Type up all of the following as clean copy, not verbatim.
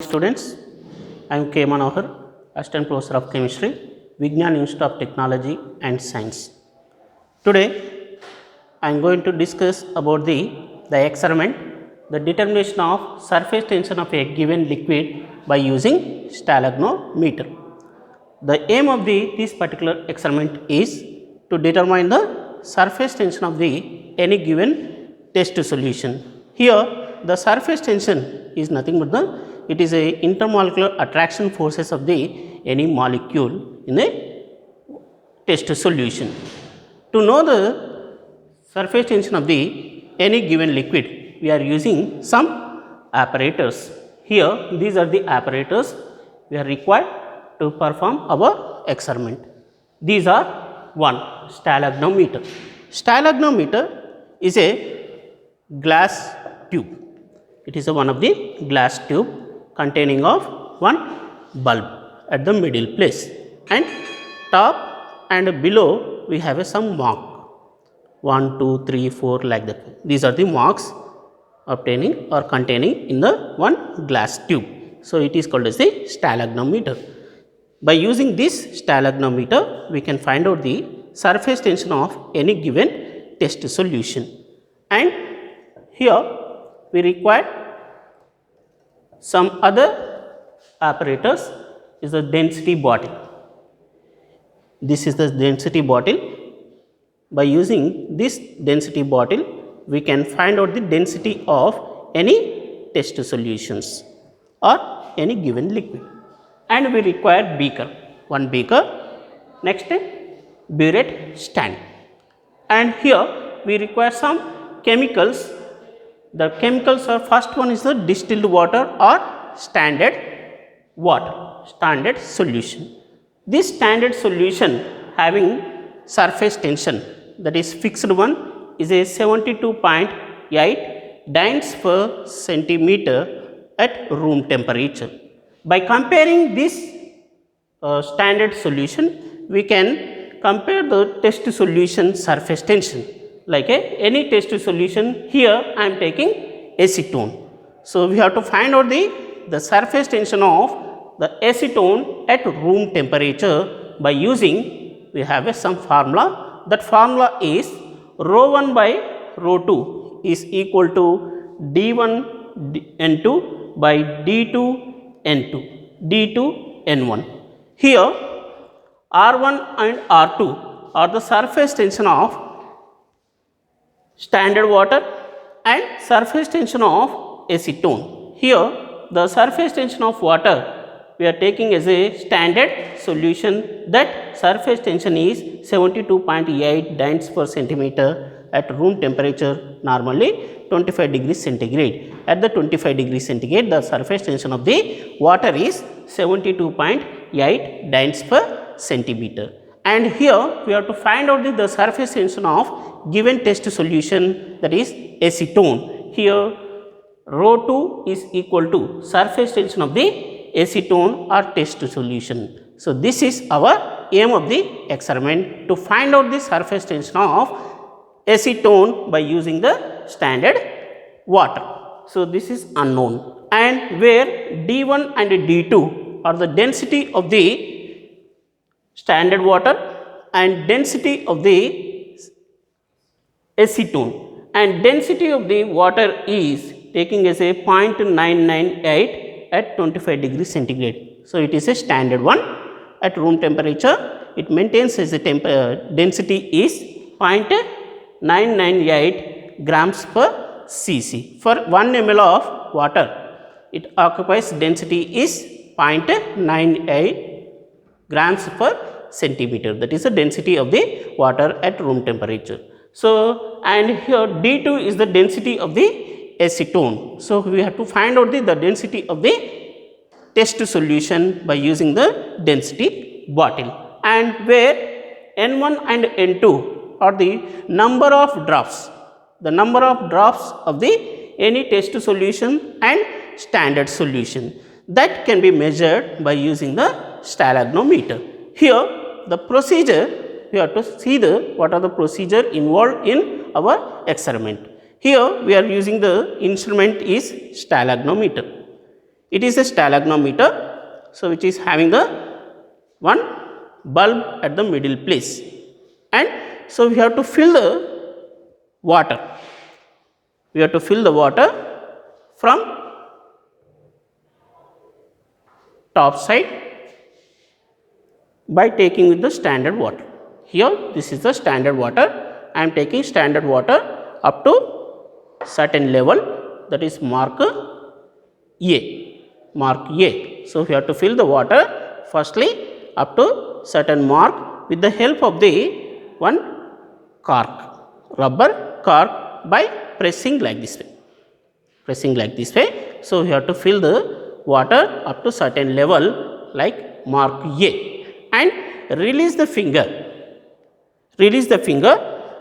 Students, I am K. Manohar, Assistant Professor of Chemistry, Vignan Institute of Technology and Science. Today, I am going to discuss about the experiment, the determination of surface tension of a given liquid by using stalagnometer. The aim of this particular experiment is to determine the surface tension of any given test solution. Here, the surface tension is nothing but it is a intermolecular attraction forces of any molecule in a test solution. To know the surface tension of any given liquid, we are using some apparatus. Here, these are the apparatus we are required to perform our experiment. These are one stalagnometer. Stalagnometer is a glass tube. It is one of the glass tube containing of one bulb at the middle place, and top and below we have some mark 1, 2, 3, 4 like that. These are the marks obtaining or containing in the one glass tube. So, it is called as the stalagnometer. By using this stalagnometer, we can find out the surface tension of any given test solution, and here we require some other apparatus is the density bottle. This is the density bottle. By using this density bottle, we can find out the density of any test solutions or any given liquid. And we require beaker, one beaker, next burette stand, and here we require some chemicals. The chemicals are, first one is the distilled water or standard water, standard solution. This standard solution having surface tension, that is fixed one, is a 72.8 dynes per centimeter at room temperature. By comparing this standard solution, we can compare the test solution surface tension. Like any test solution, here I am taking acetone. So, we have to find out the surface tension of the acetone at room temperature by using, we have some formula. That formula is rho 1 by rho 2 is equal to d1 n2 by d2 n2, d2 n1. Here R1 and R2 are the surface tension of standard water and surface tension of acetone. Here the surface tension of water we are taking as a standard solution, that surface tension is 72.8 dynes per centimeter at room temperature, normally 25 degrees centigrade. At the 25 degrees centigrade, the surface tension of the water is 72.8 dynes per centimeter. And here we have to find out the surface tension of given test solution, that is acetone. Here rho 2 is equal to surface tension of the acetone or test solution. So, this is our aim of the experiment, to find out the surface tension of acetone by using the standard water. So, this is unknown, and where d1 and d2 are the density of the standard water and density of the acetone, and density of the water is taking as a 0.998 at 25 degrees centigrade. So, it is a standard one. At room temperature, it maintains as a density is 0.998 grams per cc. For 1 ml of water, it occupies density is 0.98 grams per centimeter, that is the density of the water at room temperature. So, and here d2 is the density of the acetone. So, we have to find out the density of the test solution by using the density bottle, and where n1 and n2 are the number of drops, the number of drops of the any test solution and standard solution, that can be measured by using the stalagnometer. Here the procedure, we have to see what are the procedure involved in our experiment. Here we are using the instrument is stalagnometer. It is a stalagnometer, so which is having a one bulb at the middle place, and so we have to fill the water. We have to fill the water from top side by taking with the standard water. Here this is the standard water. I am taking standard water up to certain level, that is mark A. Mark A. So we have to fill the water firstly up to certain mark with the help of the one cork, rubber cork, by pressing like this way. Pressing like this way. So we have to fill the water up to certain level like mark A, and release the finger. Release the finger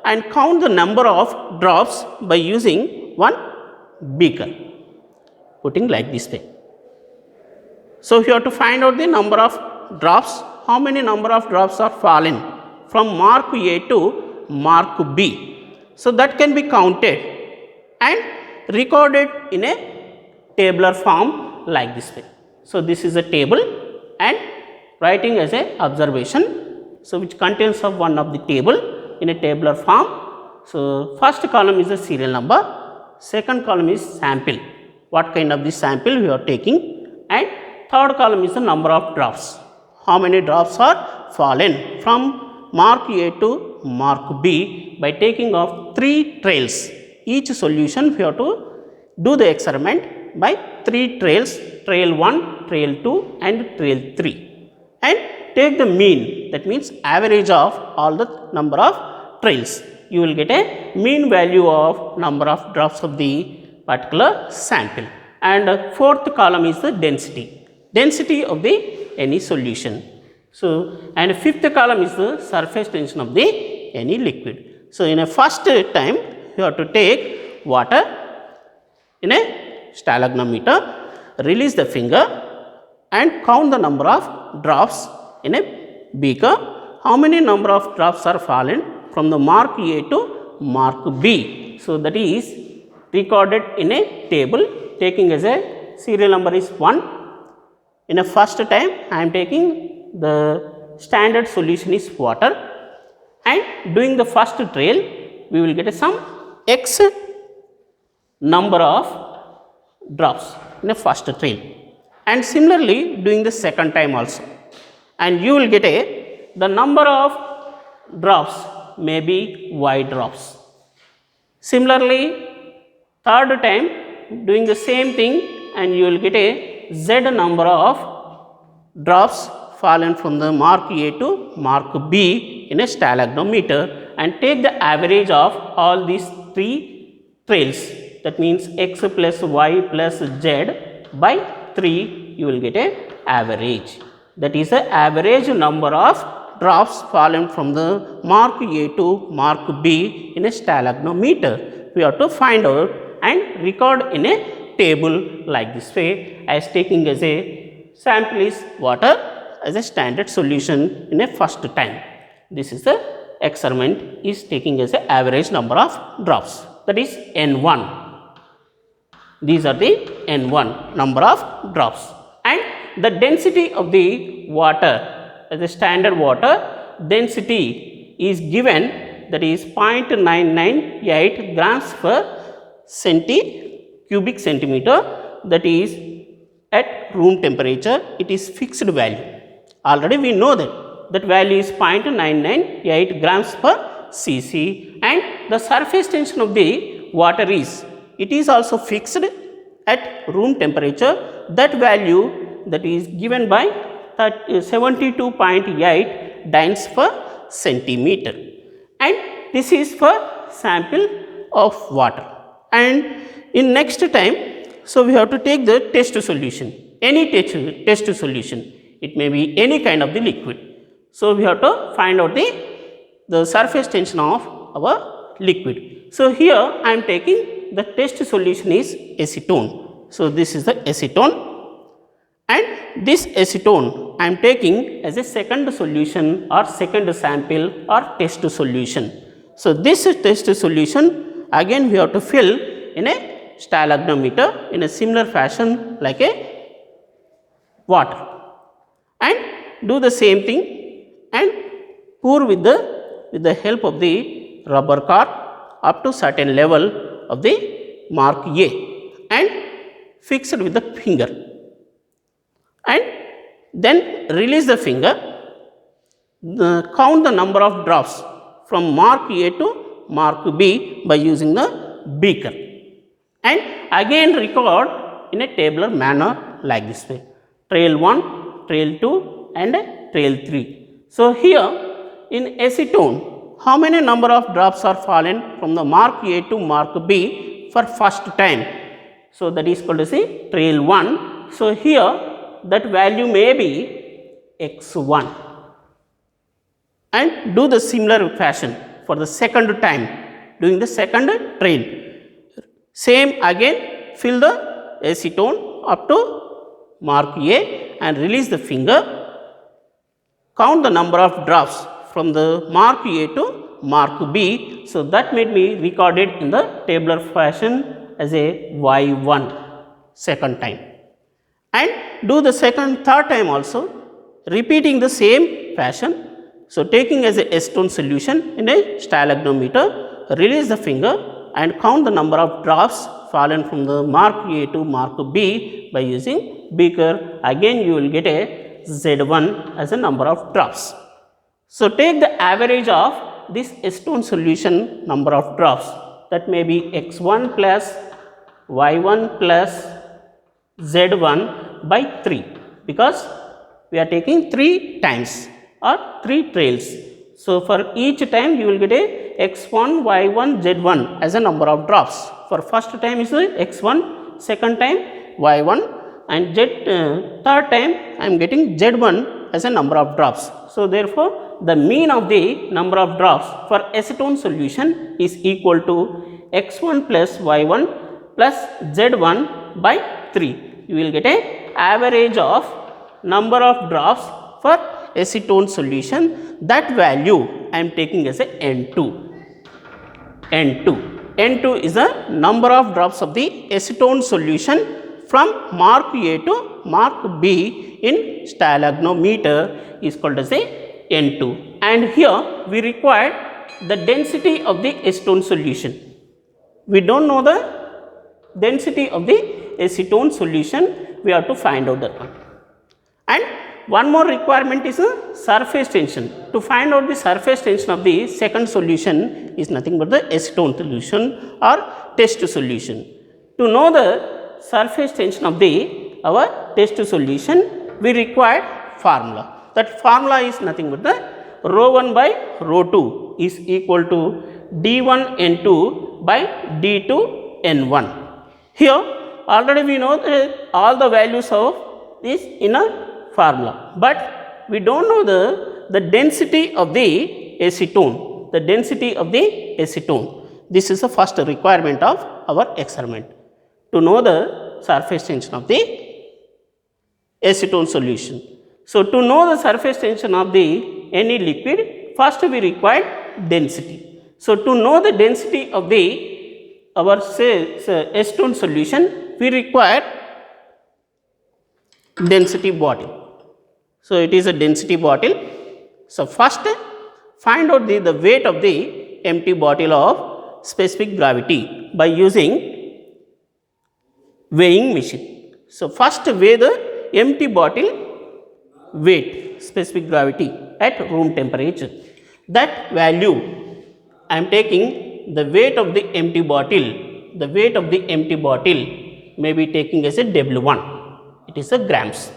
and count the number of drops by using one beaker, putting like this way. So you have to find out the number of drops, how many number of drops are fallen from mark A to mark B. So that can be counted and recorded in a tabular form like this way. So this is a table and writing as a observation, so which contains of one of the table in a tabular form. So first column is the serial number, second column is sample, what kind of the sample we are taking, and third column is the number of drops, how many drops are fallen from mark A to mark B by taking of 3 trails. Each solution we have to do the experiment by 3 trails, trail 1, trail 2 and trail 3, and take the mean, that means average of all the number of trails. You will get a mean value of number of drops of the particular sample. And fourth column is the density, density of the any solution. So, and fifth column is the surface tension of the any liquid. So, in a first time you have to take water in a stalagnometer, release the finger and count the number of drops in a beaker. How many number of drops are fallen from the mark A to mark B. So, that is recorded in a table, taking as a serial number is 1. In a first time I am taking the standard solution is water, and doing the first trail we will get some x number of drops in the first trail, and similarly doing the second time also, and you will get the number of drops may be y drops. Similarly third time doing the same thing, and you will get a z number of drops fallen from the mark A to mark B in a stalagnometer, and take the average of all these 3 trails, that means x plus y plus z by 3, you will get a average. That is the average number of drops fallen from the mark A to mark B in a stalagnometer. We have to find out and record in a table like this way, as taking as a sample is water as a standard solution in a first time. This is the experiment is taking as a average number of drops, that is N1. These are the N1 number of drops, and the density of the water as a standard water density is given, that is 0.998 grams per cubic centimeter, that is at room temperature. It is fixed value. Already we know that value is 0.998 grams per cc, and the surface tension of the water is, it is also fixed at room temperature. That value that is given by 72.8 dynes per centimeter, and this is for sample of water. And in next time, so we have to take the test solution, any test solution, it may be any kind of the liquid. So we have to find out the surface tension of our liquid. So here I am taking the test solution is acetone. So this is the acetone, and this acetone I am taking as a second solution or second sample or test solution. So this test solution again we have to fill in a stalagnometer in a similar fashion like a water and do the same thing and pour with the help of the rubber cork up to certain level of the mark A and fix it with the finger and then release the finger, count the number of drops from mark A to mark B by using the beaker and again record in a tabular manner like this way, trail 1, trail 2 and trail 3. So, here in acetone, how many number of drops are fallen from the mark A to mark B for first time? So, that is called as a trail 1. So, here that value may be x1 and do the similar fashion for the second time doing the second trail. Same again, fill the acetone up to mark A and release the finger, count the number of drops from the mark A to mark B. So, that may be recorded in the tabular fashion as a y1 second time and do the third time also repeating the same fashion. So, taking as a acetone solution in a stalagnometer, release the finger and count the number of drops fallen from the mark A to mark B by using beaker. Again you will get a Z1 as a number of drops. So, take the average of this acetone solution number of drops, that may be x1 plus y1 plus z1 by 3, because we are taking 3 times or 3 trails. So, for each time you will get a x1, y1, z1 as a number of drops. For first time is x1, second time y1 and third time I am getting z1 as a number of drops. So, therefore, the mean of the number of drops for acetone solution is equal to x1 plus y1 plus z1 by 3. You will get a average of number of drops for acetone solution. That value I am taking as a N2. N2 is the number of drops of the acetone solution from mark A to mark B in stalagnometer is called as a N2. And here we require the density of the acetone solution. We do not know the density of the acetone solution, we have to find out that one. And one more requirement is a surface tension. To find out the surface tension of the second solution is nothing but the acetone solution or test solution. To know the surface tension of our test solution, we require formula. That formula is nothing but the rho 1 by rho 2 is equal to d1 n2 by d2 n1. Here already we know that all the values of this in a formula, but we do not know the density of the acetone, This is the first requirement of our experiment, to know the surface tension of the acetone solution. So, to know the surface tension of the any liquid, first we require density. So, to know the density of our acetone solution, we require density bottle. So, it is a density bottle. So, first find out the weight of the empty bottle of specific gravity by using weighing machine. So, first weigh the empty bottle weight, specific gravity at room temperature. That value I am taking the weight of the empty bottle, may be taking as a W1, it is a grams.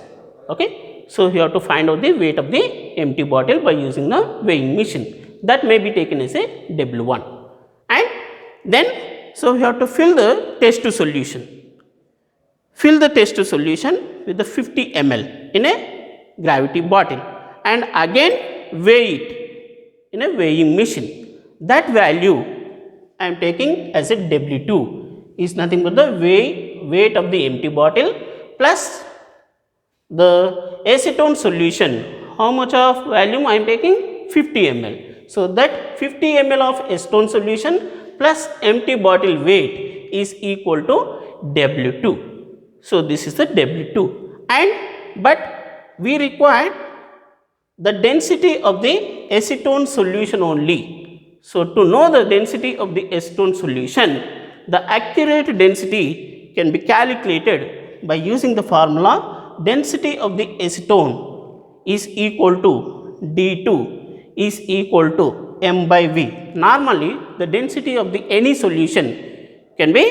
Okay. So, you have to find out the weight of the empty bottle by using the weighing machine, that may be taken as a W1. And then, so you have to fill the test solution. Fill the test solution with the 50 ml in a gravity bottle and again weigh it in a weighing machine. That value I am taking as a W2 is nothing but the weight of the empty bottle plus the acetone solution. How much of volume I am taking? 50 ml. So, that 50 ml of acetone solution plus empty bottle weight is equal to W2. So, this is the W2 and but we require the density of the acetone solution only. So, to know the density of the acetone solution, the accurate density can be calculated by using the formula density of the acetone is equal to D2 is equal to m by V. Normally, the density of the any solution can be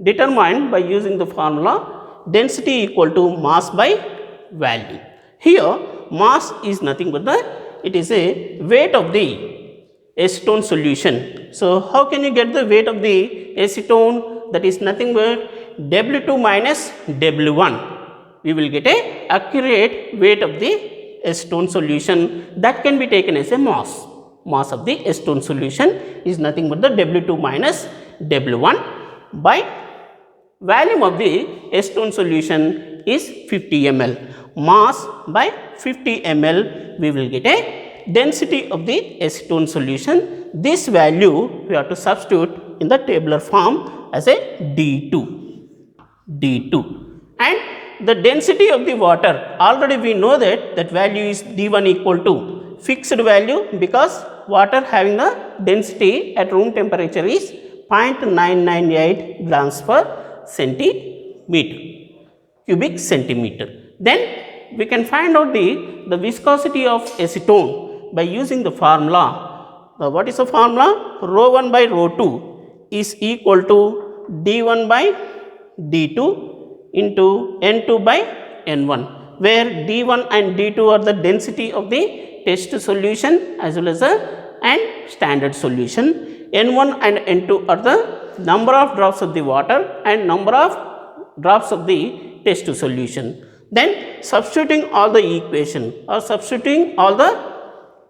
determined by using the formula density equal to mass by volume. Here, mass is nothing but it is a weight of the acetone solution. So, how can you get the weight of the acetone? That is nothing but W2 minus W1. We will get a accurate weight of the acetone solution that can be taken as a mass. Mass of the acetone solution is nothing but the W2 minus W1 by volume of the acetone solution is 50 ml. Mass by 50 ml, we will get a density of the acetone solution. This value we have to substitute in the tabular form as a D2. And the density of the water, already we know that value is D1 equal to fixed value, because water having a density at room temperature is 0.998 grams per centimeter, cubic centimeter. Then we can find out the viscosity of acetone by using the formula. What is the formula? Rho 1 by rho 2 is equal to D1 by D2 into N2 by N1, where D1 and D2 are the density of the test solution as well as the standard solution. N1 and N2 are the number of drops of the water and number of drops of the test solution. Then substituting all the equation or substituting all the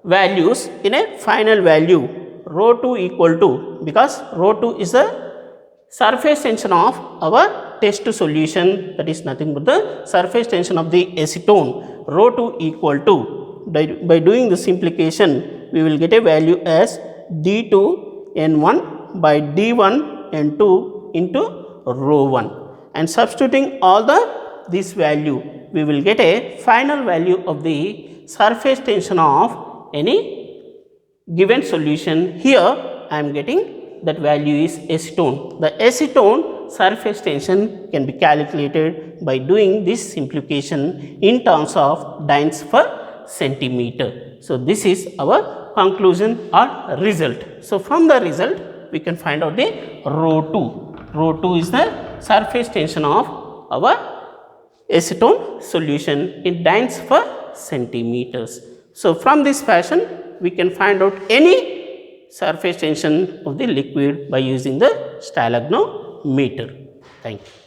values in a final value, rho 2 equal to, because rho 2 is the surface tension of our test solution, that is nothing but the surface tension of the acetone, rho 2 equal to, by doing the simplification, we will get a value as D2 N1 by D1 N2 into rho 1, and substituting all this value, we will get a final value of the surface tension of any given solution. Here I am getting that value is acetone. The acetone surface tension can be calculated by doing this simplification in terms of dynes per centimeter. So, this is our conclusion or result. So, from the result we can find out the rho 2. Rho 2 is the surface tension of our acetone solution in dynes per centimeters. So, from this fashion we can find out any surface tension of the liquid by using the stalagnometer. Thank you.